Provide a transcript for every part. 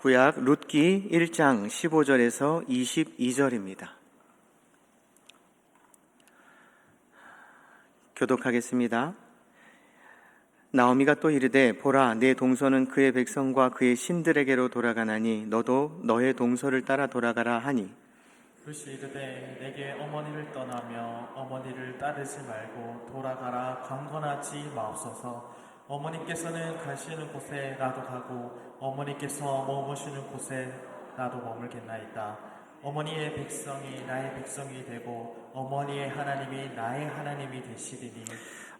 구약 룻기 1장 15절에서 22절입니다. 교독하겠습니다. 나오미가 또 이르되 보라 내 동서는 그의 백성과 그의 신들에게로 돌아가나니 너도 너의 동서를 따라 돌아가라 하니 룻이 이르되 내게 어머니를 떠나며 어머니를 따르지 말고 돌아가라 강건하지 마옵소서. 어머니께서는 가시는 곳에 나도 가고 어머니께서 머무시는 곳에 나도 머물겠나이다. 어머니의 백성이 나의 백성이 되고 어머니의 하나님이 나의 하나님이 되시리니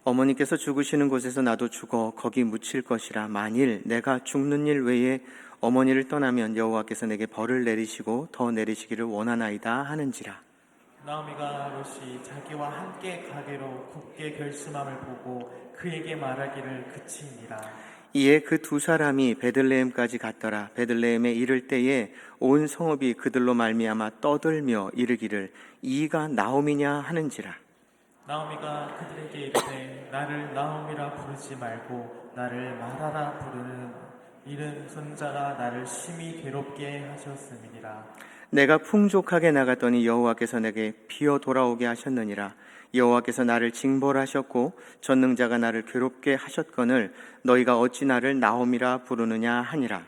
어머니께서 죽으시는 곳에서 나도 죽어 거기 묻힐 것이라. 만일 내가 죽는 일 외에 어머니를 떠나면 여호와께서 내게 벌을 내리시고 더 내리시기를 원하나이다 하는지라. 나오미가 룻이 자기와 함께 가기로 굳게 결심함을 보고 그에게 말하기를 그치니라. 이에 그 두 사람이 베들레헴까지 갔더라. 베들레헴에 이를 때에 온 성읍이 그들로 말미암아 떠들며 이르기를 이가 나오미냐 하는지라. 나오미가 그들에게 이르되 나를 나오미라 부르지 말고 나를 마라라 부르는 이른 손자가 나를 심히 괴롭게 하셨음이니라. 내가 풍족하게 나갔더니 여호와께서 내게 비어 돌아오게 하셨느니라. 여호와께서 나를 징벌하셨고 전능자가 나를 괴롭게 하셨거늘 너희가 어찌 나를 나오미라 부르느냐 하니라.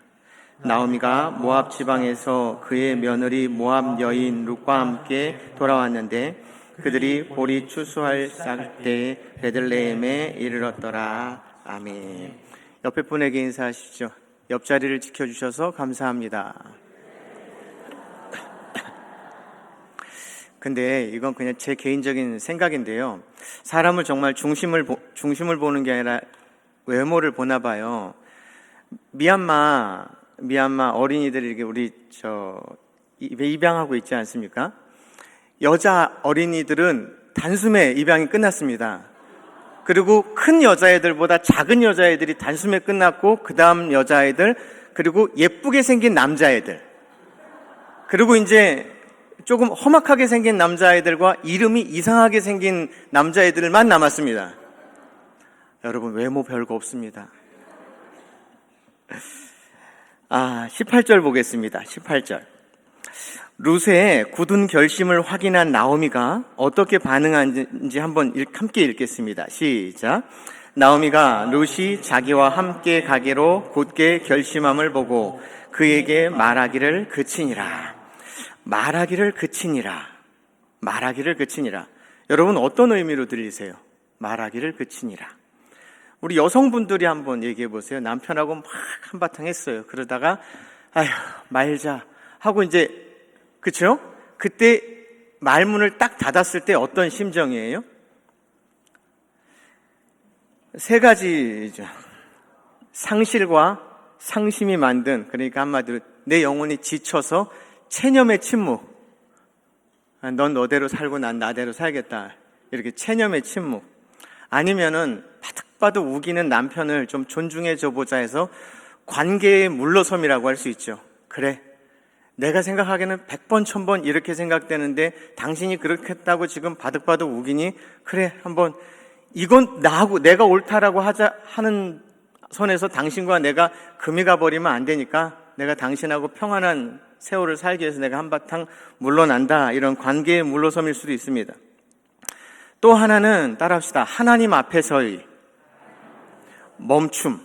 나오미가 모압 지방에서 그의 며느리 모압 여인 룻과 함께 돌아왔는데 그들이 보리 추수할 때에 베들레헴에 이르렀더라. 아멘. 옆에 분에게 인사하시죠. 옆자리를 지켜주셔서 감사합니다. 근데 이건 그냥 제 개인적인 생각인데요. 사람을 정말 중심을 보는 게 아니라 외모를 보나 봐요. 미얀마 어린이들이 이렇게 우리 입양하고 있지 않습니까? 여자 어린이들은 단숨에 입양이 끝났습니다. 그리고 큰 여자애들보다 작은 여자애들이 단숨에 끝났고 그 다음 여자애들, 그리고 예쁘게 생긴 남자애들, 그리고 이제 조금 험악하게 생긴 남자애들과 이름이 이상하게 생긴 남자애들만 남았습니다. 여러분, 외모 별거 없습니다. 18절 보겠습니다. 18절. 룻의 굳은 결심을 확인한 나오미가 어떻게 반응하는지 한번 함께 읽겠습니다. 시작. 나오미가 룻이 자기와 함께 가기로 굳게 결심함을 보고 그에게 말하기를 그치니라. 말하기를 그치니라. 말하기를 그치니라. 여러분, 어떤 의미로 들리세요? 말하기를 그치니라. 우리 여성분들이 한번 얘기해 보세요. 남편하고 막 한바탕 했어요. 그러다가 아휴 말자 하고 이제, 그쵸? 그때 말문을 딱 닫았을 때 어떤 심정이에요? 세 가지죠. 상실과 상심이 만든, 그러니까 한마디로 내 영혼이 지쳐서 체념의 침묵. 넌 너대로 살고 난 나대로 살겠다. 이렇게 체념의 침묵. 아니면은 바득바득 우기는 남편을 좀 존중해줘 보자 해서 관계의 물러섬이라고 할 수 있죠. 그래, 내가 생각하기에는 100번 1000번 이렇게 생각되는데 당신이 그렇게 했다고 지금 바득바득 우기니 그래, 한번 이건 나하고 내가 옳다라고 하는 선에서 당신과 내가 금이 가버리면 안 되니까 내가 당신하고 평안한 세월을 살기 위해서 내가 한바탕 물러난다. 이런 관계의 물러섬일 수도 있습니다. 또 하나는 따라합시다. 하나님 앞에서의 멈춤.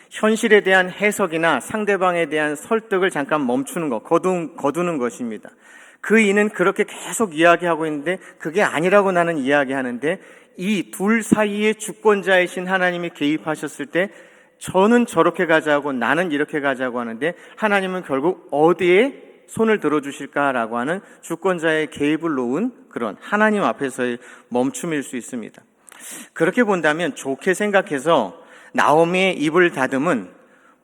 현실에 대한 해석이나 상대방에 대한 설득을 잠깐 멈추는 것, 거두는 것입니다. 그 이는 그렇게 계속 이야기하고 있는데 그게 아니라고 나는 이야기하는데 이 둘 사이의 주권자이신 하나님이 개입하셨을 때 저는 저렇게 가자고 나는 이렇게 가자고 하는데 하나님은 결국 어디에 손을 들어주실까라고 하는 주권자의 개입을 놓은 그런 하나님 앞에서의 멈춤일 수 있습니다. 그렇게 본다면 좋게 생각해서 나오미의 입을 다듬은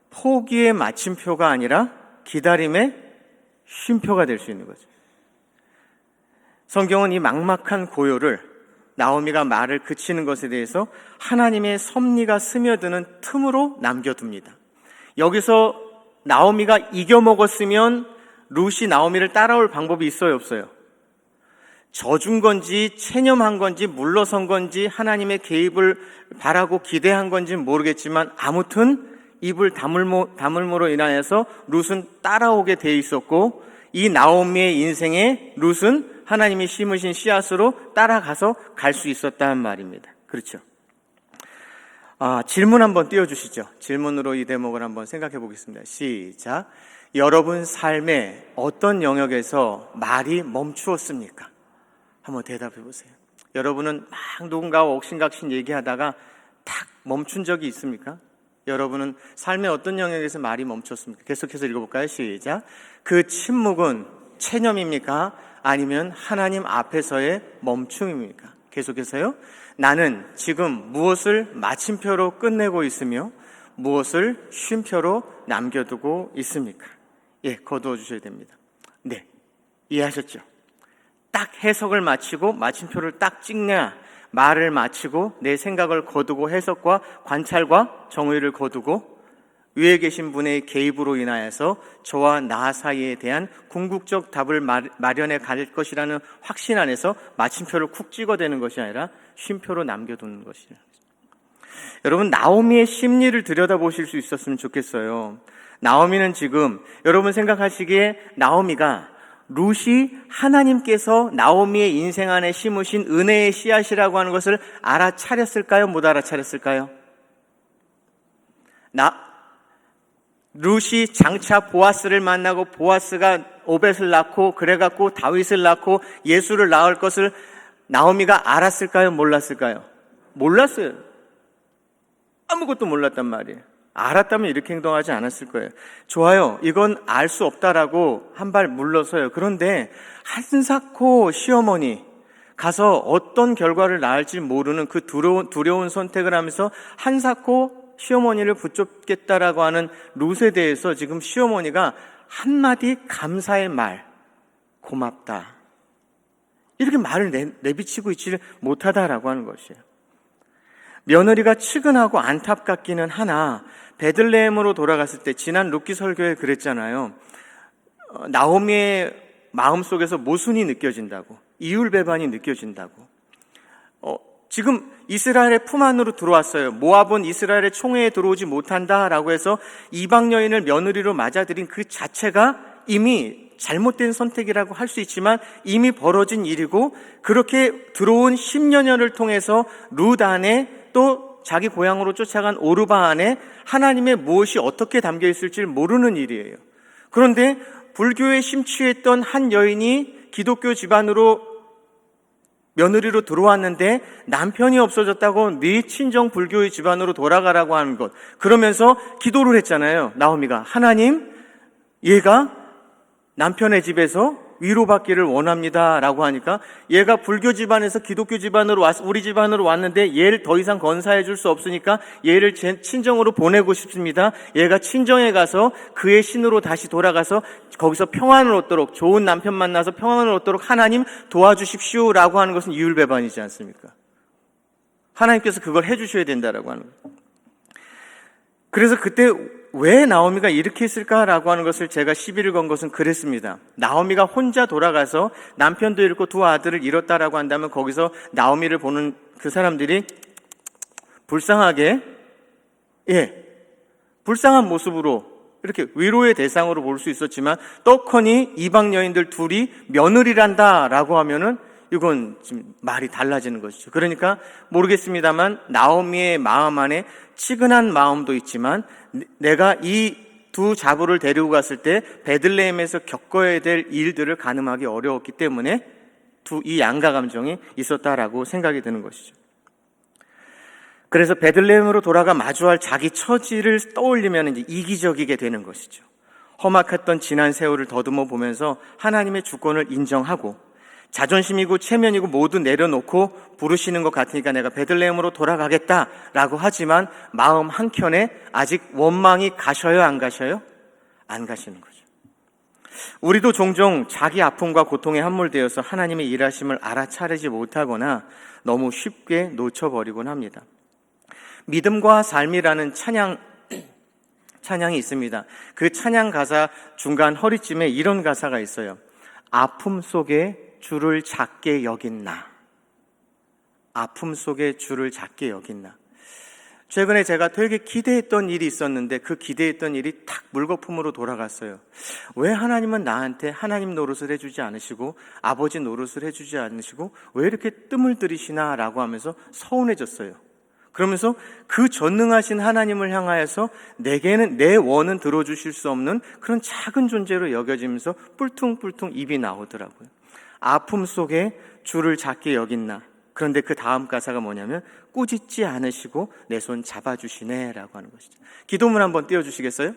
포기의 마침표가 아니라 기다림의 쉼표가 될 수 있는 거죠. 성경은 이 막막한 고요를 나오미가 말을 그치는 것에 대해서 하나님의 섭리가 스며드는 틈으로 남겨둡니다. 여기서 나오미가 이겨먹었으면 룻이 나오미를 따라올 방법이 있어요, 없어요? 져준 건지 체념한 건지 물러선 건지 하나님의 개입을 바라고 기대한 건지 모르겠지만 아무튼 입을 다물므로 인하여서 룻은 따라오게 돼 있었고, 이 나오미의 인생에 룻은 하나님이 심으신 씨앗으로 따라가서 갈 수 있었다는 말입니다. 그렇죠? 질문 한번 띄워주시죠. 질문으로 이 대목을 한번 생각해 보겠습니다. 시작. 여러분 삶의 어떤 영역에서 말이 멈추었습니까? 한번 대답해 보세요. 여러분은 막 누군가와 옥신각신 얘기하다가 탁 멈춘 적이 있습니까? 여러분은 삶의 어떤 영역에서 말이 멈췄습니까? 계속해서 읽어볼까요? 시작. 그 침묵은 체념입니까? 아니면 하나님 앞에서의 멈춤입니까? 계속해서요. 나는 지금 무엇을 마침표로 끝내고 있으며 무엇을 쉼표로 남겨두고 있습니까? 예, 거두어 주셔야 됩니다. 네, 이해하셨죠? 딱 해석을 마치고 마침표를 딱 찍냐, 말을 마치고 내 생각을 거두고 해석과 관찰과 정의를 거두고 위에 계신 분의 개입으로 인하여서 저와 나 사이에 대한 궁극적 답을 마련해 갈 것이라는 확신 안에서 마침표를 쿡 찍어대는 것이 아니라 쉼표로 남겨두는 것이에요. 여러분, 나오미의 심리를 들여다보실 수 있었으면 좋겠어요. 나오미는 지금 여러분 생각하시기에 나오미가 룻이 하나님께서 나오미의 인생 안에 심으신 은혜의 씨앗이라고 하는 것을 알아차렸을까요? 못 알아차렸을까요? 룻이 장차 보아스를 만나고 보아스가 오벳을 낳고 그래갖고 다윗을 낳고 예수를 낳을 것을 나오미가 알았을까요? 몰랐을까요? 몰랐어요. 아무것도 몰랐단 말이에요. 알았다면 이렇게 행동하지 않았을 거예요. 좋아요. 이건 알 수 없다라고 한 발 물러서요. 그런데 한사코 시어머니 가서 어떤 결과를 낳을지 모르는 그 두려운 선택을 하면서 한사코 시어머니를 붙잡겠다라고 하는 룻에 대해서 지금 시어머니가 한마디 감사의 말, 고맙다, 이렇게 말을 내비치고 있지를 못하다라고 하는 것이에요. 며느리가 측은하고 안타깝기는 하나 베들레헴으로 돌아갔을 때 지난 룻기 설교에 그랬잖아요. 나오미의 마음속에서 모순이 느껴진다고, 이율배반이 느껴진다고. 지금 이스라엘의 품 안으로 들어왔어요. 모압은 이스라엘의 총회에 들어오지 못한다라고 해서 이방 여인을 며느리로 맞아들인 그 자체가 이미 잘못된 선택이라고 할 수 있지만 이미 벌어진 일이고, 그렇게 들어온 10여년을 통해서 룻 안에 또 자기 고향으로 쫓아간 오르바 안에 하나님의 무엇이 어떻게 담겨 있을지 모르는 일이에요. 그런데 불교에 심취했던 한 여인이 기독교 집안으로 며느리로 들어왔는데 남편이 없어졌다고 네 친정 불교의 집안으로 돌아가라고 하는 것, 그러면서 기도를 했잖아요. 나오미가 하나님, 얘가 남편의 집에서 위로받기를 원합니다 라고 하니까 얘가 불교 집안에서 기독교 집안으로 우리 집안으로 왔는데 얘를 더 이상 건사해 줄 수 없으니까 얘를 제 친정으로 보내고 싶습니다. 얘가 친정에 가서 그의 신으로 다시 돌아가서 거기서 평안을 얻도록, 좋은 남편 만나서 평안을 얻도록 하나님 도와주십시오 라고 하는 것은 이율배반이지 않습니까? 하나님께서 그걸 해주셔야 된다라고 하는 거예요. 그래서 그때 왜 나오미가 이렇게 했을까라고 하는 것을 제가 시비를 건 것은 그랬습니다. 나오미가 혼자 돌아가서 남편도 잃고 두 아들을 잃었다라고 한다면 거기서 나오미를 보는 그 사람들이 불쌍하게, 불쌍한 모습으로 이렇게 위로의 대상으로 볼 수 있었지만, 떡하니 이방 여인들 둘이 며느리란다라고 하면은 이건 지금 말이 달라지는 것이죠. 그러니까 모르겠습니다만 나오미의 마음 안에 치근한 마음도 있지만, 내가 이 두 자부를 데리고 갔을 때 베들레헴에서 겪어야 될 일들을 가늠하기 어려웠기 때문에 이 양가 감정이 있었다라고 생각이 드는 것이죠. 그래서 베들레헴으로 돌아가 마주할 자기 처지를 떠올리면 이제 이기적이게 되는 것이죠. 험악했던 지난 세월을 더듬어 보면서 하나님의 주권을 인정하고 자존심이고 체면이고 모두 내려놓고 부르시는 것 같으니까 내가 베들레헴으로 돌아가겠다라고 하지만 마음 한켠에 아직 원망이 가셔요, 안 가셔요? 안 가시는 거죠. 우리도 종종 자기 아픔과 고통에 함몰되어서 하나님의 일하심을 알아차리지 못하거나 너무 쉽게 놓쳐버리곤 합니다. 믿음과 삶이라는 찬양이 있습니다. 그 찬양 가사 중간 허리쯤에 이런 가사가 있어요. 아픔 속에 주를 작게 여긴 나. 아픔 속에 주를 작게 여긴 나. 최근에 제가 되게 기대했던 일이 있었는데 그 기대했던 일이 탁 물거품으로 돌아갔어요. 왜 하나님은 나한테 하나님 노릇을 해주지 않으시고 아버지 노릇을 해주지 않으시고 왜 이렇게 뜸을 들이시나 라고 하면서 서운해졌어요. 그러면서 그 전능하신 하나님을 향하여서 내게는 내 원은 들어주실 수 없는 그런 작은 존재로 여겨지면서 뿔퉁뿔퉁 입이 나오더라고요. 아픔 속에 주를 작게 여긴나. 그런데 그 다음 가사가 뭐냐면 꾸짖지 않으시고 내 손 잡아주시네 라고 하는 것이죠. 기도문 한번 띄워주시겠어요?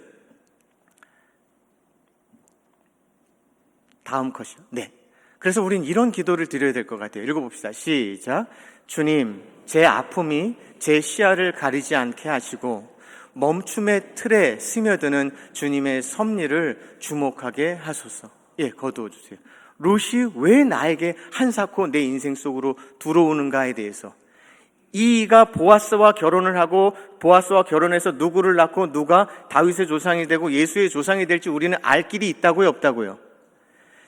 다음 컷이요. 네. 그래서 우린 이런 기도를 드려야 될 것 같아요. 읽어봅시다. 시작. 주님, 제 아픔이 제 시야를 가리지 않게 하시고 멈춤의 틀에 스며드는 주님의 섭리를 주목하게 하소서. 예, 거두어주세요. 롯이 왜 나에게 한사코 내 인생 속으로 들어오는가에 대해서, 이가 보아스와 결혼을 하고 보아스와 결혼해서 누구를 낳고 누가 다윗의 조상이 되고 예수의 조상이 될지 우리는 알 길이 있다고요, 없다고요?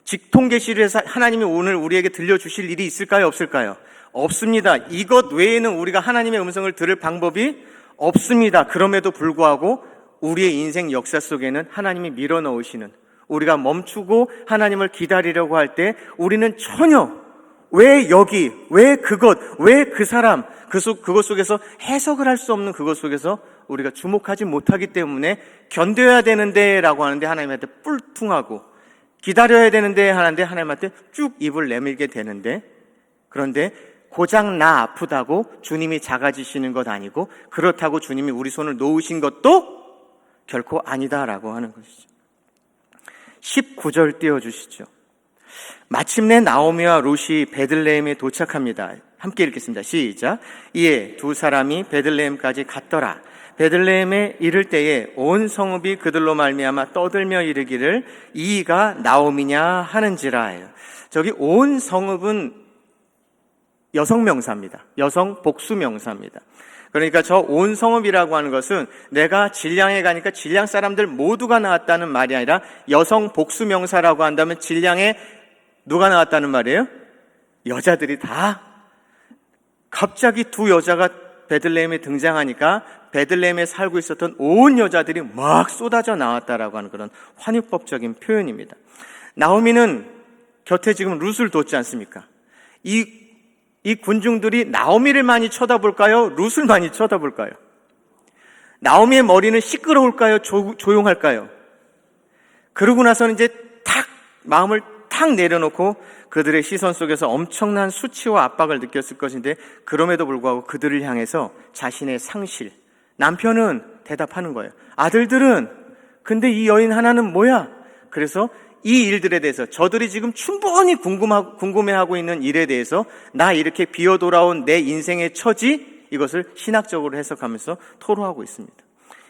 직통계시를 해서 하나님이 오늘 우리에게 들려주실 일이 있을까요, 없을까요? 없습니다. 이것 외에는 우리가 하나님의 음성을 들을 방법이 없습니다. 그럼에도 불구하고 우리의 인생 역사 속에는 하나님이 밀어넣으시는, 우리가 멈추고 하나님을 기다리려고 할 때 우리는 전혀 왜 여기, 왜 그것, 왜 그 사람, 그것 속에서 해석을 할 수 없는 그것 속에서 우리가 주목하지 못하기 때문에 견뎌야 되는데 라고 하는데 하나님한테 뿔퉁하고, 기다려야 되는데 하는데 하나님한테 쭉 입을 내밀게 되는데, 그런데 고작 나 아프다고 주님이 작아지시는 것 아니고 그렇다고 주님이 우리 손을 놓으신 것도 결코 아니다라고 하는 것이죠. 19절 띄워주시죠. 마침내 나오미와 롯이 베들레헴에 도착합니다. 함께 읽겠습니다. 시작. 이에 두 사람이 베들레헴까지 갔더라. 베들레헴에 이를 때에 온 성읍이 그들로 말미암아 떠들며 이르기를 이가 나오미냐 하는지라. 저기 온 성읍은 여성 명사입니다. 여성 복수 명사입니다. 그러니까 저 온 성읍이라고 하는 것은 내가 질량에 가니까 질량 사람들 모두가 나왔다는 말이 아니라 여성 복수 명사라고 한다면 질량에 누가 나왔다는 말이에요? 여자들이 다. 갑자기 두 여자가 베들레헴에 등장하니까 베들레헴에 살고 있었던 온 여자들이 막 쏟아져 나왔다라고 하는 그런 환유법적인 표현입니다. 나오미는 곁에 지금 룻을 뒀지 않습니까? 이 군중들이 나오미를 많이 쳐다볼까요? 룻을 많이 쳐다볼까요? 나오미의 머리는 시끄러울까요? 조용할까요? 그러고 나서는 이제 마음을 탁 내려놓고 그들의 시선 속에서 엄청난 수치와 압박을 느꼈을 것인데, 그럼에도 불구하고 그들을 향해서 자신의 상실, 남편은 대답하는 거예요. 아들들은, 근데 이 여인 하나는 뭐야? 그래서 이 일들에 대해서, 저들이 지금 충분히 궁금해하고 있는 일에 대해서 나 이렇게 비어 돌아온 내 인생의 처지, 이것을 신학적으로 해석하면서 토로하고 있습니다.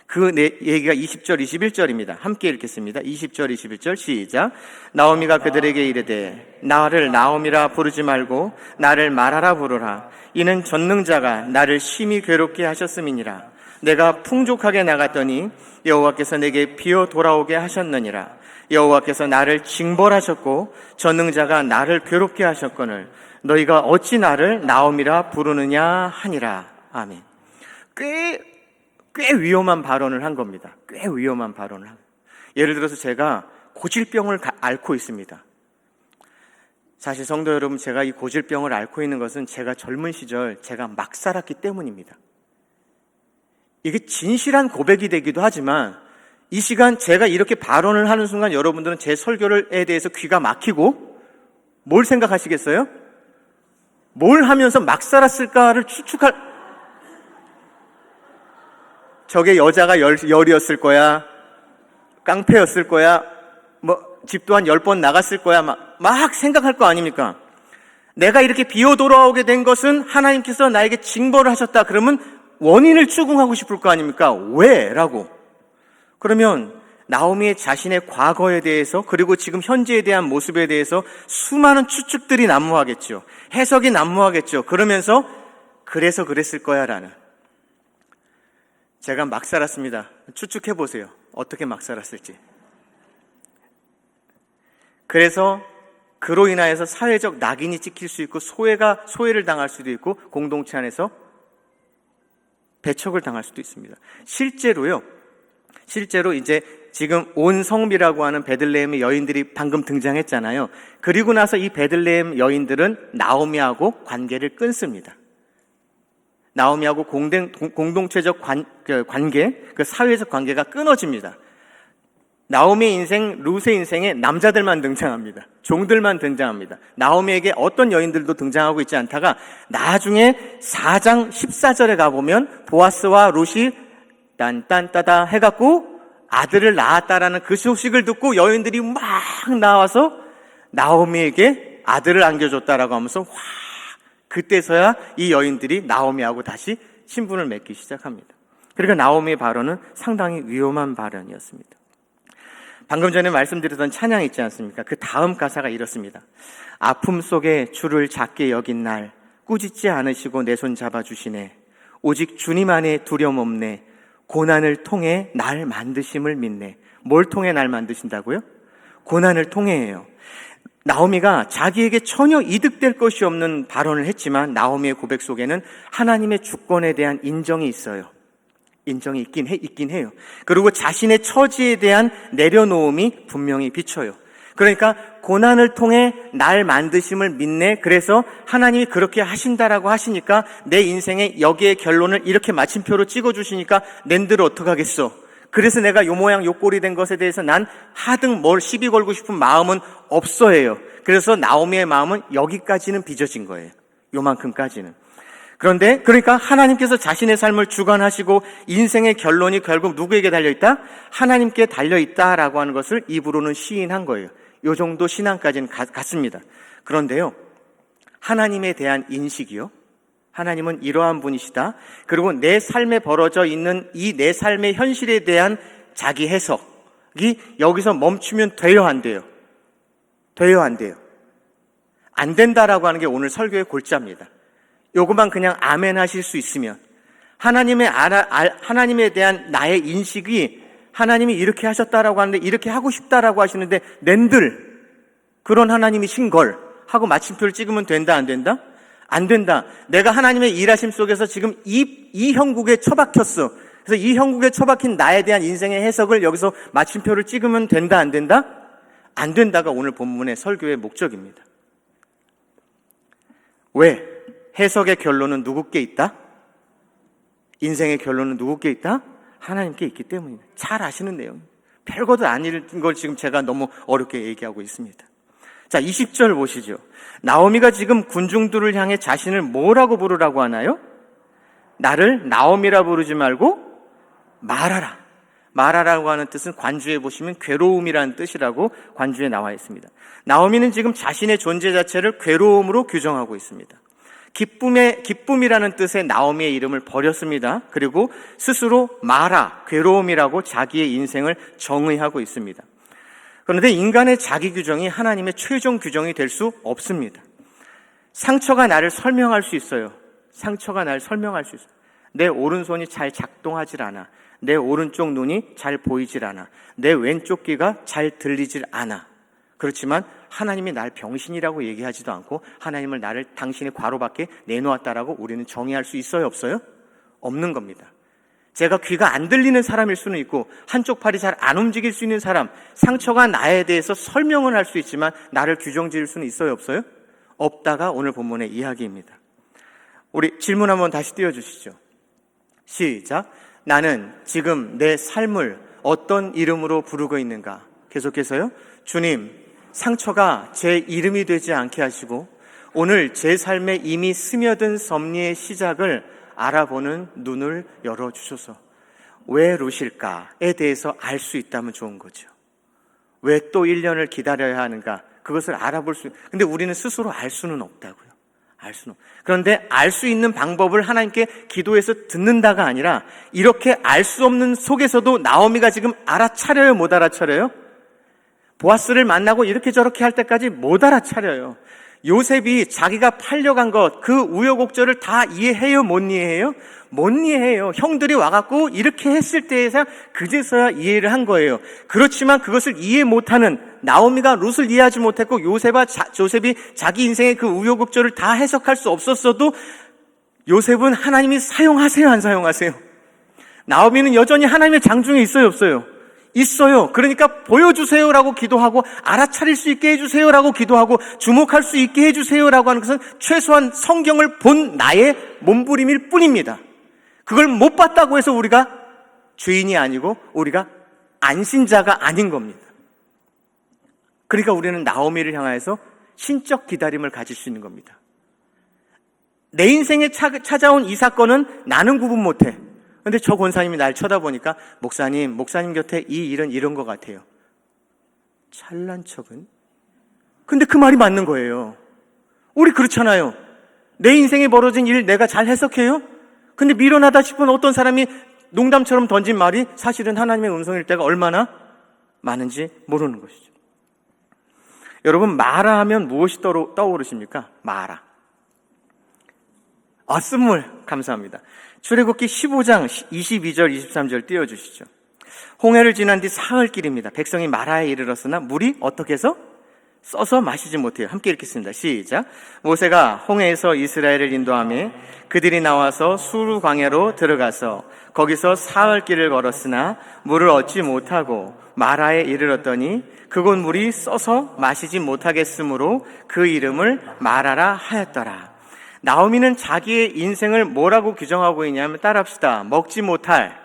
그 얘기가 20절, 21절입니다. 함께 읽겠습니다. 20절, 21절 시작. 나오미가 그들에게 이르되 나를 나오미라 부르지 말고 나를 마라라 부르라. 이는 전능자가 나를 심히 괴롭게 하셨음이니라. 내가 풍족하게 나갔더니 여호와께서 내게 비어 돌아오게 하셨느니라. 여호와께서 나를 징벌하셨고 전능자가 나를 괴롭게 하셨거늘 너희가 어찌 나를 나오미라 부르느냐 하니라. 아멘. 꽤 위험한 발언을 한 겁니다. 꽤 위험한 발언을 한. 예를 들어서 제가 고질병을 앓고 있습니다. 사실 성도 여러분, 제가 이 고질병을 앓고 있는 것은 제가 젊은 시절 제가 막 살았기 때문입니다. 이게 진실한 고백이 되기도 하지만 이 시간 제가 이렇게 발언을 하는 순간 여러분들은 제 설교에 대해서 귀가 막히고 뭘 생각하시겠어요? 뭘 하면서 막 살았을까를 추측할. 저게 여자가 열이었을 거야, 깡패였을 거야, 집도 한 10번 나갔을 거야, 막 생각할 거 아닙니까? 내가 이렇게 비어 돌아오게 된 것은 하나님께서 나에게 징벌을 하셨다. 그러면 원인을 추궁하고 싶을 거 아닙니까? 왜? 라고. 그러면 나오미의 자신의 과거에 대해서, 그리고 지금 현재에 대한 모습에 대해서 수많은 추측들이 난무하겠죠. 해석이 난무하겠죠. 그러면서 그래서 그랬을 거야 라는. 제가 막 살았습니다. 추측해 보세요. 어떻게 막 살았을지. 그래서 그로 인하여서 사회적 낙인이 찍힐 수 있고 소외를 당할 수도 있고 공동체 안에서 배척을 당할 수도 있습니다. 실제로 이제 지금 온 성비라고 하는 베들레헴의 여인들이 방금 등장했잖아요. 그리고 나서 이 베들레헴 여인들은 나오미하고 관계를 끊습니다. 나오미하고 공동체적 관계, 그 사회적 관계가 끊어집니다. 나오미의 인생, 룻의 인생에 남자들만 등장합니다. 종들만 등장합니다. 나오미에게 어떤 여인들도 등장하고 있지 않다가 나중에 4장 14절에 가보면 보아스와 룻이 딴딴따다 해갖고 아들을 낳았다라는 그 소식을 듣고 여인들이 막 나와서 나오미에게 아들을 안겨줬다라고 하면서 와, 그때서야 이 여인들이 나오미하고 다시 신분을 맺기 시작합니다. 그러니까 나오미의 발언은 상당히 위험한 발언이었습니다. 방금 전에 말씀드렸던 찬양 있지 않습니까? 그 다음 가사가 이렇습니다. 아픔 속에 주를 작게 여긴 날 꾸짖지 않으시고 내 손 잡아주시네. 오직 주님 안에 두려움 없네. 고난을 통해 날 만드심을 믿네. 뭘 통해 날 만드신다고요? 고난을 통해예요. 나오미가 자기에게 전혀 이득될 것이 없는 발언을 했지만 나오미의 고백 속에는 하나님의 주권에 대한 인정이 있어요. 인정이 있긴 해요. 그리고 자신의 처지에 대한 내려놓음이 분명히 비쳐요. 그러니까 고난을 통해 날 만드심을 믿네. 그래서 하나님이 그렇게 하신다라고 하시니까 내 인생에 여기에 결론을 이렇게 마침표로 찍어주시니까 낸들 어떡하겠어. 그래서 내가 요 모양 요 꼴이 된 것에 대해서 난 하등 뭘 시비 걸고 싶은 마음은 없어해요. 그래서 나오미의 마음은 여기까지는 빚어진 거예요. 요만큼까지는. 그러니까 하나님께서 자신의 삶을 주관하시고 인생의 결론이 결국 누구에게 달려있다? 하나님께 달려있다라고 하는 것을 입으로는 시인한 거예요. 요 정도 신앙까지는 같습니다. 그런데요, 하나님에 대한 인식이요, 하나님은 이러한 분이시다. 그리고 내 삶에 벌어져 있는 이 내 삶의 현실에 대한 자기 해석이 여기서 멈추면 돼요, 안 돼요? 돼요, 안 돼요? 안 된다라고 하는 게 오늘 설교의 골자입니다. 요것만 그냥 아멘 하실 수 있으면 하나님에 대한 나의 인식이 하나님이 이렇게 하셨다라고 하는데 이렇게 하고 싶다라고 하시는데 낸들 그런 하나님이신 걸 하고 마침표를 찍으면 된다, 안 된다? 안 된다. 내가 하나님의 일하심 속에서 지금 이 형국에 처박혔어. 그래서 이 형국에 처박힌 나에 대한 인생의 해석을 여기서 마침표를 찍으면 된다, 안 된다? 안 된다가 오늘 본문의 설교의 목적입니다. 왜? 해석의 결론은 누구께 있다? 인생의 결론은 누구께 있다? 하나님께 있기 때문입니다. 잘 아시는 내용. 별것도 아닌 걸 지금 제가 너무 어렵게 얘기하고 있습니다. 자, 20절 보시죠. 나오미가 지금 군중들을 향해 자신을 뭐라고 부르라고 하나요? 나를 나오미라 부르지 말고 마라라. 마라라고 하는 뜻은 관주에 보시면 괴로움이라는 뜻이라고 관주에 나와 있습니다. 나오미는 지금 자신의 존재 자체를 괴로움으로 규정하고 있습니다. 기쁨이라는 뜻의 나오미의 이름을 버렸습니다. 그리고 스스로 마라, 괴로움이라고 자기의 인생을 정의하고 있습니다. 그런데 인간의 자기 규정이 하나님의 최종 규정이 될 수 없습니다. 상처가 나를 설명할 수 있어요. 상처가 나를 설명할 수 있어요. 내 오른손이 잘 작동하질 않아. 내 오른쪽 눈이 잘 보이질 않아. 내 왼쪽 귀가 잘 들리질 않아. 그렇지만 하나님이 날 병신이라고 얘기하지도 않고 하나님을 나를 당신의 과로 밖에 내놓았다라고 우리는 정의할 수 있어요, 없어요? 없는 겁니다. 제가 귀가 안 들리는 사람일 수는 있고 한쪽 팔이 잘 안 움직일 수 있는 사람, 상처가 나에 대해서 설명은 할 수 있지만 나를 규정 지을 수는 있어요, 없어요? 없다가 오늘 본문의 이야기입니다. 우리 질문 한번 다시 띄워주시죠. 시작. 나는 지금 내 삶을 어떤 이름으로 부르고 있는가? 계속해서요. 주님, 상처가 제 이름이 되지 않게 하시고 오늘 제 삶에 이미 스며든 섭리의 시작을 알아보는 눈을 열어주셔서 왜 룻일까에 대해서 알 수 있다면 좋은 거죠. 왜 또 1년을 기다려야 하는가? 그것을 알아볼 근데 우리는 스스로 알 수는 없다고요. 그런데 알 수 있는 방법을 하나님께 기도해서 듣는다가 아니라 이렇게 알 수 없는 속에서도 나오미가 지금 알아차려요, 못 알아차려요? 보아스를 만나고 이렇게 저렇게 할 때까지 못 알아차려요. 요셉이 자기가 팔려간 것, 그 우여곡절을 다 이해해요, 못 이해해요? 못 이해해요. 형들이 와갖고 이렇게 했을 때에서 그제서야 이해를 한 거예요. 그렇지만 그것을 이해 못하는 나오미가 룻을 이해하지 못했고 조셉이 자기 인생의 그 우여곡절을 다 해석할 수 없었어도 요셉은 하나님이 사용하세요, 안 사용하세요? 나오미는 여전히 하나님의 장중에 있어요, 없어요? 있어요. 그러니까 보여주세요라고 기도하고 알아차릴 수 있게 해주세요라고 기도하고 주목할 수 있게 해주세요라고 하는 것은 최소한 성경을 본 나의 몸부림일 뿐입니다. 그걸 못 봤다고 해서 우리가 죄인이 아니고 우리가 안신자가 아닌 겁니다. 그러니까 우리는 나오미를 향해서 신적 기다림을 가질 수 있는 겁니다. 내 인생에 찾아온 이 사건은 나는 구분 못해. 근데 저 권사님이 날 쳐다보니까 목사님 곁에 이 일은 이런 것 같아요. 잘난 척은? 근데 그 말이 맞는 거예요. 우리 그렇잖아요. 내 인생에 벌어진 일 내가 잘 해석해요? 근데 미련하다 싶은 어떤 사람이 농담처럼 던진 말이 사실은 하나님의 음성일 때가 얼마나 많은지 모르는 것이죠. 여러분, 마라 하면 무엇이 떠오르십니까? 마라. 쓴물. 감사합니다. 출애굽기 15장 22절 23절 띄워주시죠. 홍해를 지난 뒤 사흘길입니다. 백성이 마라에 이르렀으나 물이 어떻게 해서? 써서 마시지 못해요. 함께 읽겠습니다. 시작. 모세가 홍해에서 이스라엘을 인도하며 그들이 나와서 수르 광야로 들어가서 거기서 사흘길을 걸었으나 물을 얻지 못하고 마라에 이르렀더니 그곳 물이 써서 마시지 못하겠으므로 그 이름을 마라라 하였더라. 나오미는 자기의 인생을 뭐라고 규정하고 있냐면 따라합시다. 먹지 못할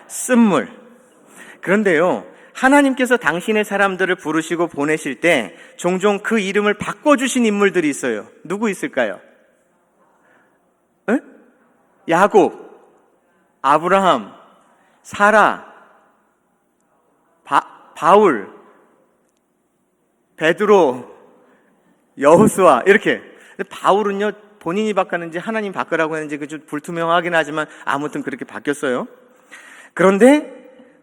쓴물. 그런데요, 하나님께서 당신의 사람들을 부르시고 보내실 때 종종 그 이름을 바꿔주신 인물들이 있어요. 누구 있을까요? 야곱, 아브라함, 사라, 바울, 베드로, 여호수아 이렇게. 근데 바울은요, 본인이 바꿨는지 하나님 바꾸라고 했는지 그 좀 불투명하긴 하지만 아무튼 그렇게 바뀌었어요. 그런데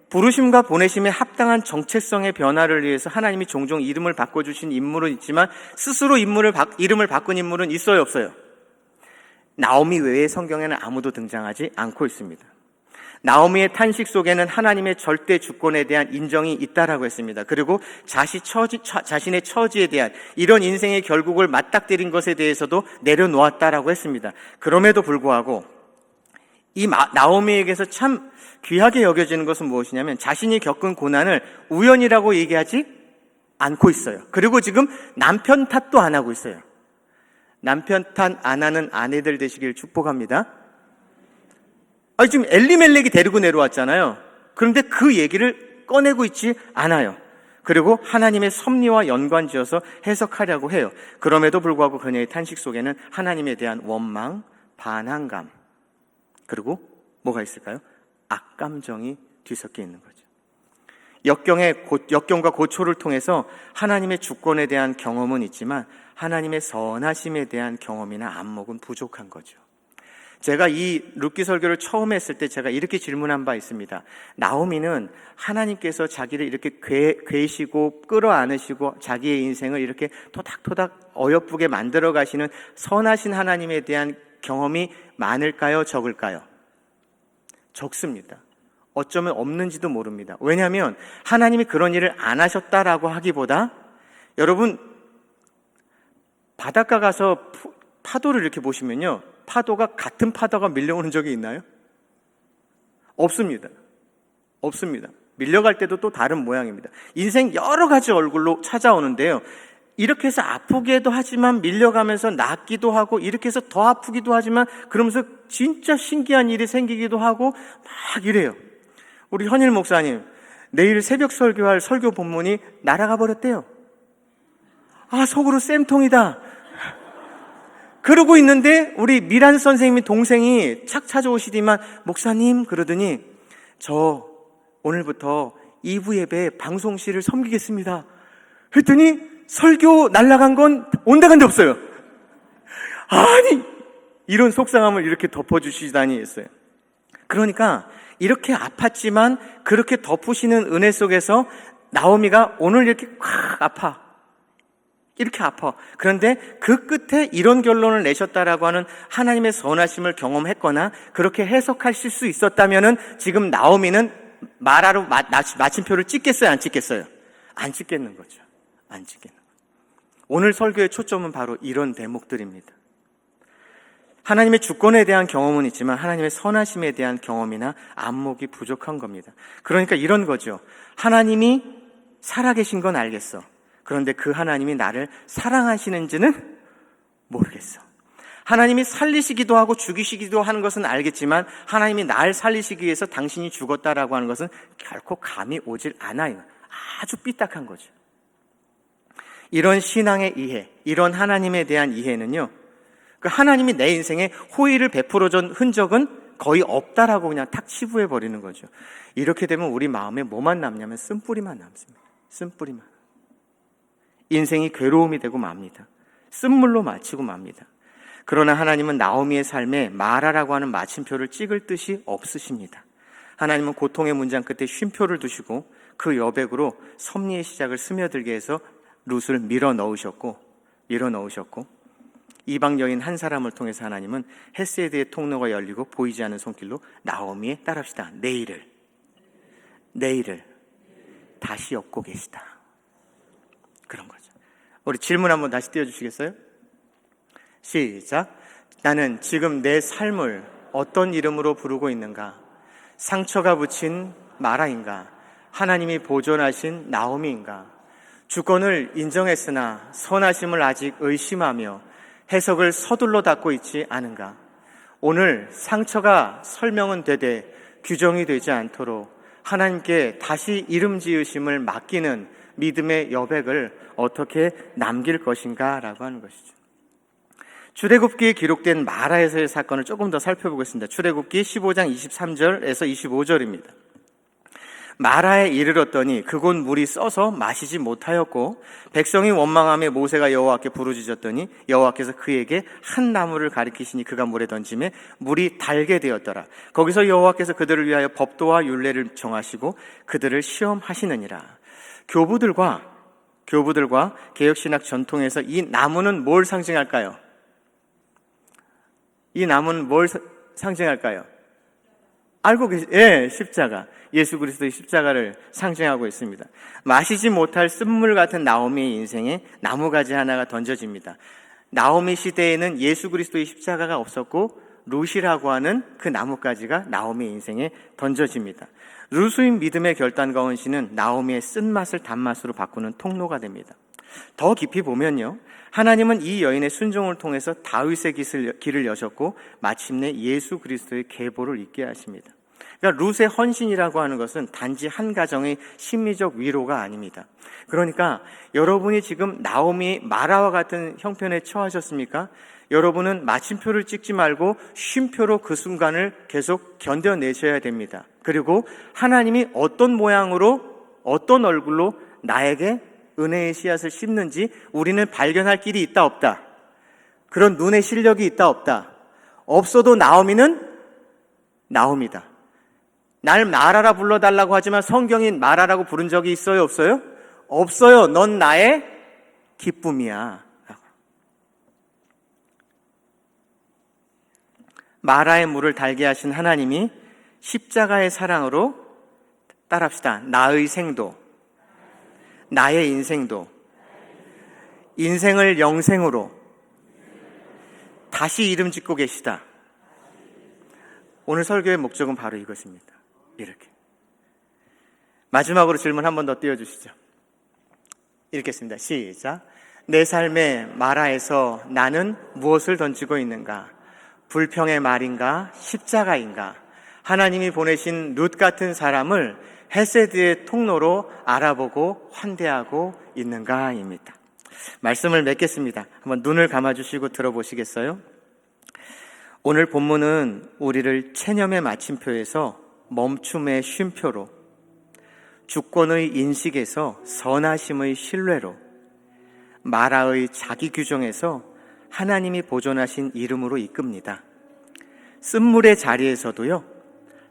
부르심과 보내심에 합당한 정체성의 변화를 위해서 하나님이 종종 이름을 바꿔주신 인물은 있지만 스스로 이름을 바꾼 인물은 있어요, 없어요? 나오미 외에 성경에는 아무도 등장하지 않고 있습니다. 나오미의 탄식 속에는 하나님의 절대 주권에 대한 인정이 있다라고 했습니다. 그리고 자신의 처지에 대한 이런 인생의 결국을 맞닥뜨린 것에 대해서도 내려놓았다라고 했습니다. 그럼에도 불구하고 이 나오미에게서 참 귀하게 여겨지는 것은 무엇이냐면 자신이 겪은 고난을 우연이라고 얘기하지 않고 있어요. 그리고 지금 남편 탓도 안 하고 있어요. 남편 탓 안 하는 아내들 되시길 축복합니다. 지금 엘리멜렉이 데리고 내려왔잖아요. 그런데 그 얘기를 꺼내고 있지 않아요. 그리고 하나님의 섭리와 연관지어서 해석하려고 해요. 그럼에도 불구하고 그녀의 탄식 속에는 하나님에 대한 원망, 반항감, 그리고 뭐가 있을까요? 악감정이 뒤섞여 있는 거죠. 역경과 고초를 통해서 하나님의 주권에 대한 경험은 있지만 하나님의 선하심에 대한 경험이나 안목은 부족한 거죠. 제가 이 룻기 설교를 처음 했을 때 제가 이렇게 질문한 바 있습니다. 나오미는 하나님께서 자기를 이렇게 괴시고 끌어안으시고 자기의 인생을 이렇게 토닥토닥 어여쁘게 만들어 가시는 선하신 하나님에 대한 경험이 많을까요? 적을까요? 적습니다. 어쩌면 없는지도 모릅니다. 왜냐하면 하나님이 그런 일을 안 하셨다라고 하기보다 여러분 바닷가 가서 파도를 이렇게 보시면요, 파도가 같은 파도가 밀려오는 적이 있나요? 없습니다. 없습니다. 밀려갈 때도 또 다른 모양입니다. 인생 여러 가지 얼굴로 찾아오는데요, 이렇게 해서 아프기도 하지만 밀려가면서 낫기도 하고 이렇게 해서 더 아프기도 하지만 그러면서 진짜 신기한 일이 생기기도 하고 막 이래요. 우리 현일 목사님 내일 새벽 설교할 설교 본문이 날아가 버렸대요. 속으로 쌤통이다. 그러고 있는데 우리 미란 선생님이 동생이 착 찾아오시더니만 목사님 그러더니 저 오늘부터 2부 예배 방송실을 섬기겠습니다. 했더니 설교 날아간 건 온데간데 없어요. 아니 이런 속상함을 이렇게 덮어주시다니 했어요. 그러니까 이렇게 아팠지만 그렇게 덮으시는 은혜 속에서 나오미가 오늘 이렇게 확 아파. 이렇게 아파. 그런데 그 끝에 이런 결론을 내셨다라고 하는 하나님의 선하심을 경험했거나 그렇게 해석하실 수 있었다면은 지금 나오미는 마라로 마침표를 찍겠어요? 안 찍겠어요? 안 찍겠는 거죠. 안 찍겠는 거죠. 오늘 설교의 초점은 바로 이런 대목들입니다. 하나님의 주권에 대한 경험은 있지만 하나님의 선하심에 대한 경험이나 안목이 부족한 겁니다. 그러니까 이런 거죠. 하나님이 살아계신 건 알겠어. 그런데 그 하나님이 나를 사랑하시는지는 모르겠어. 하나님이 살리시기도 하고 죽이시기도 하는 것은 알겠지만 하나님이 날 살리시기 위해서 당신이 죽었다라고 하는 것은 결코 감이 오질 않아요. 아주 삐딱한 거죠. 이런 신앙의 이해, 이런 하나님에 대한 이해는요, 그 하나님이 내 인생에 호의를 베풀어준 흔적은 거의 없다라고 그냥 탁 치부해 버리는 거죠. 이렇게 되면 우리 마음에 뭐만 남냐면 쓴뿌리만 남습니다. 쓴뿌리만. 인생이 괴로움이 되고 맙니다. 쓴물로 마치고 맙니다. 그러나 하나님은 나오미의 삶에 마라라고 하는 마침표를 찍을 뜻이 없으십니다. 하나님은 고통의 문장 끝에 쉼표를 두시고 그 여백으로 섭리의 시작을 스며들게 해서 룻을 밀어 넣으셨고 이방 여인 한 사람을 통해서 하나님은 헤세드의 통로가 열리고 보이지 않는 손길로 나오미의 따라합시다. 내일을 다시 엮고 계시다. 그런 거죠. 우리 질문 한번 다시 띄워주시겠어요? 시작. 나는 지금 내 삶을 어떤 이름으로 부르고 있는가? 상처가 붙인 마라인가? 하나님이 보존하신 나오미인가? 주권을 인정했으나 선하심을 아직 의심하며 해석을 서둘러 닫고 있지 않은가? 오늘 상처가 설명은 되되 규정이 되지 않도록 하나님께 다시 이름 지으심을 맡기는 믿음의 여백을 어떻게 남길 것인가? 라고 하는 것이죠. 출애굽기에 기록된 마라에서의 사건을 조금 더 살펴보겠습니다. 출애굽기 15장 23절에서 25절입니다. 마라에 이르렀더니 그곳 물이 써서 마시지 못하였고 백성이 원망하며 모세가 여호와께 부르짖었더니 여호와께서 그에게 한 나무를 가리키시니 그가 물에 던짐에 물이 달게 되었더라. 거기서 여호와께서 그들을 위하여 법도와 율례를 정하시고 그들을 시험하시느니라. 교부들과 개혁신학 전통에서 이 나무는 뭘 상징할까요? 이 나무는 뭘 상징할까요? 알고 계시, 십자가. 예수 그리스도의 십자가를 상징하고 있습니다. 마시지 못할 쓴물 같은 나오미의 인생에 나무가지 하나가 던져집니다. 나오미 시대에는 예수 그리스도의 십자가가 없었고 룻이라고 하는 그 나무가지가 나오미의 인생에 던져집니다. 룻의 믿음의 결단과 헌신은 나오미의 쓴맛을 단맛으로 바꾸는 통로가 됩니다. 더 깊이 보면요, 하나님은 이 여인의 순종을 통해서 다윗의 길을 여셨고 마침내 예수 그리스도의 계보를 잇게 하십니다. 그러니까 룻의 헌신이라고 하는 것은 단지 한 가정의 심리적 위로가 아닙니다. 그러니까 여러분이 지금 나오미 마라와 같은 형편에 처하셨습니까? 여러분은 마침표를 찍지 말고 쉼표로 그 순간을 계속 견뎌내셔야 됩니다. 그리고 하나님이 어떤 모양으로, 어떤 얼굴로 나에게 은혜의 씨앗을 심는지 우리는 발견할 길이 있다 없다. 그런 눈의 실력이 있다 없다. 없어도 나오미는 나옵니다. 날 마라라 불러달라고 하지만 성경이 마라라고 부른 적이 있어요 없어요? 없어요. 넌 나의 기쁨이야. 마라의 물을 달게 하신 하나님이 십자가의 사랑으로 따라합시다. 나의 생도, 나의 인생도, 인생을 영생으로 다시 이름 짓고 계시다. 오늘 설교의 목적은 바로 이것입니다. 이렇게. 마지막으로 질문 한 번 더 띄워주시죠. 읽겠습니다. 시작. 내 삶의 마라에서 나는 무엇을 던지고 있는가? 불평의 말인가? 십자가인가? 하나님이 보내신 룻 같은 사람을 헤세드의 통로로 알아보고 환대하고 있는가입니다. 말씀을 맺겠습니다. 한번 눈을 감아주시고 들어보시겠어요? 오늘 본문은 우리를 체념의 마침표에서 멈춤의 쉼표로, 주권의 인식에서 선하심의 신뢰로, 마라의 자기 규정에서 하나님이 보존하신 이름으로 이끕니다. 쓴물의 자리에서도요,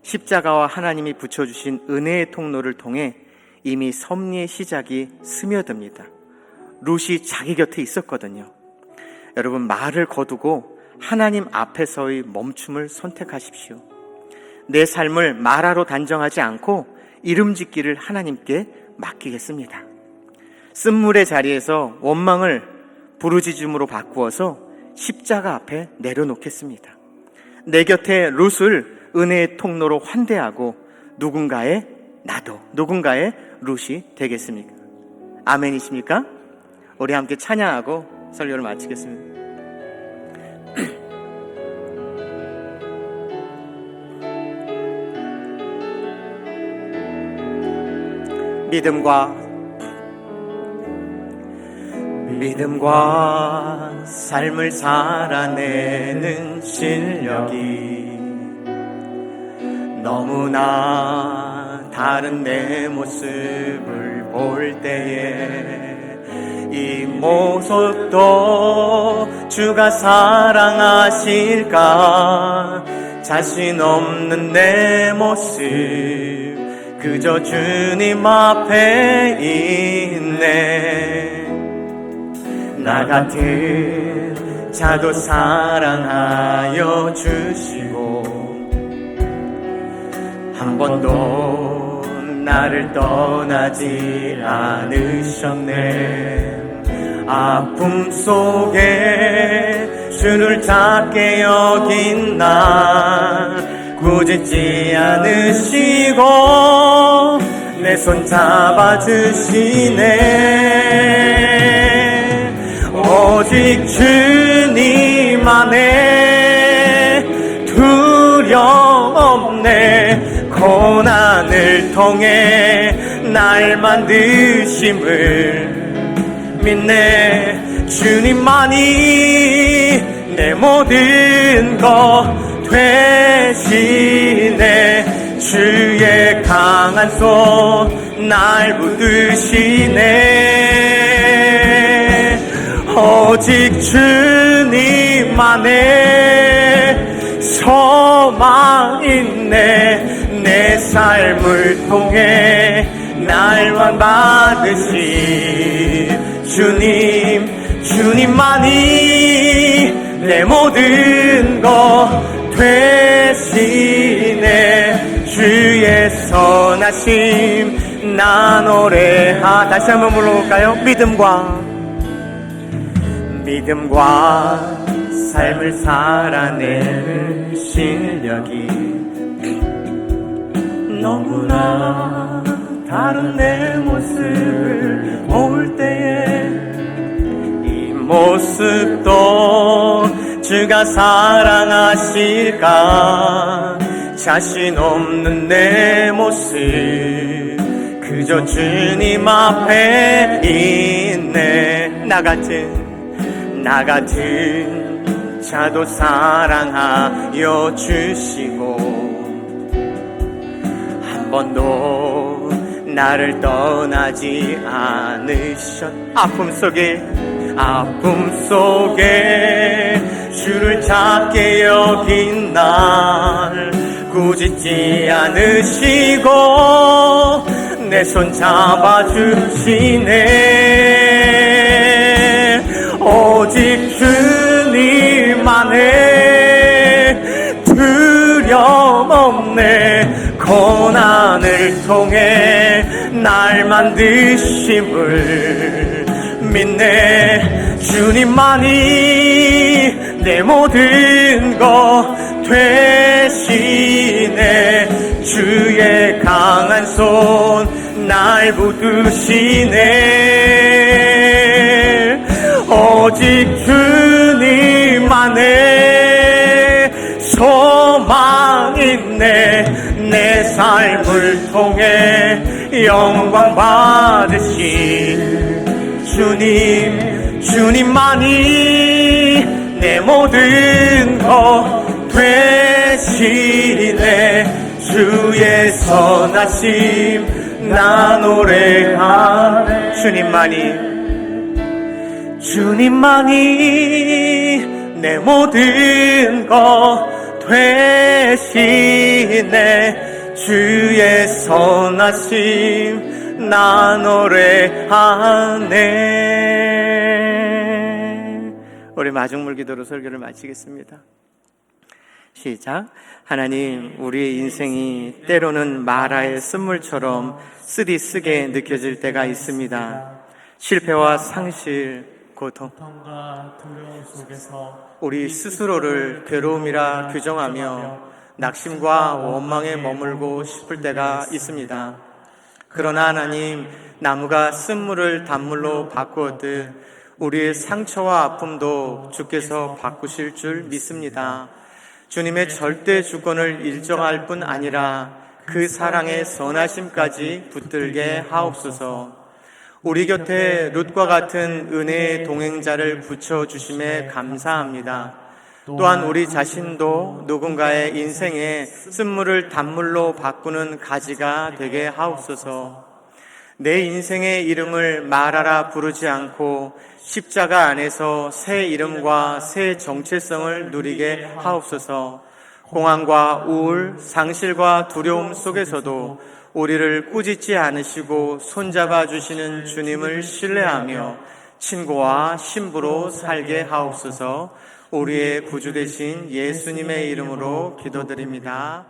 십자가와 하나님이 붙여주신 은혜의 통로를 통해 이미 섭리의 시작이 스며듭니다. 룻이 자기 곁에 있었거든요. 여러분, 말을 거두고 하나님 앞에서의 멈춤을 선택하십시오. 내 삶을 마라로 단정하지 않고 이름 짓기를 하나님께 맡기겠습니다. 쓴물의 자리에서 원망을 부르짖음으로 바꾸어서 십자가 앞에 내려놓겠습니다. 내 곁에 룻을 은혜의 통로로 환대하고 누군가의 룻이 되겠습니까? 아멘이십니까? 우리 함께 찬양하고 설교를 마치겠습니다. 믿음과 삶을 살아내는 실력이 너무나 다른 내 모습을 볼 때에 이 모습도 주가 사랑하실까? 자신 없는 내 모습 그저 주님 앞에 있네. 나 같은 자도 사랑하여 주시고 한 번도 나를 떠나지 않으셨네. 아픔 속에 주를 작게 여긴 나 꾸짖지 않으시고 내 손 잡아주시네. 오직 주님 안에 두려움 없네. 고난을 통해 날 만드심을 믿네. 주님만이 내 모든 것 되시네. 주의 강한 손 날 붙드시네. 오직 주님 안에 소망 있네. 내 삶을 통해 날 구원받으신 주님만이 내 모든 것 되시네. 주의 선하심 나 노래하. 다시 한번 불러볼까요? 믿음과 삶을 살아내는 실력이 너무나 다른 내 모습을 볼 때에 이 모습도 주가 사랑하실까? 자신 없는 내 모습 그저 주님 앞에 있네. 나 같은 자도 사랑하여 주시고 한 번도 나를 떠나지 않으셨. 아픔 속에 주를 작게 여긴 날 꾸짖지 않으시고 내 손 잡아주시네. 오직 주님 안에 두려움 없네. 고난을 통해 날 만드심을 믿네. 주님만이 내 모든 것 되시네. 주의 강한 손 날 붙드시네. 오직 주님 안에 소망 있네. 내 삶을 통해 영광 받으신 주님만이 내 모든 것 되시네. 주의 선하심 나 노래하네. 주님만이 내 모든 것 되시네. 주의 선하심 나 노래하네. 우리 마중물 기도로 설교를 마치겠습니다. 시작. 하나님, 우리의 인생이 때로는 마라의 쓴물처럼 쓰디쓰게 느껴질 때가 있습니다. 실패와 상실, 고통, 고통과 두려움 속에서 우리 스스로를 괴로움이라 규정하며 낙심과 원망에 머물고 싶을 때가 있습니다. 그러나 하나님, 나무가 쓴물을 단물로 바꾸었듯 우리의 상처와 아픔도 주께서 바꾸실 줄 믿습니다. 주님의 절대 주권을 인정할 뿐 아니라 그 사랑의 선하심까지 붙들게 하옵소서. 우리 곁에 룻과 같은 은혜의 동행자를 붙여주심에 감사합니다. 또한 우리 자신도 누군가의 인생에 쓴물을 단물로 바꾸는 가지가 되게 하옵소서. 내 인생의 이름을 말하라 부르지 않고 십자가 안에서 새 이름과 새 정체성을 누리게 하옵소서. 공황과 우울, 상실과 두려움 속에서도 우리를 꾸짖지 않으시고 손잡아 주시는 주님을 신뢰하며 친구와 신부로 살게 하옵소서. 우리의 구주 되신 예수님의 이름으로 기도드립니다.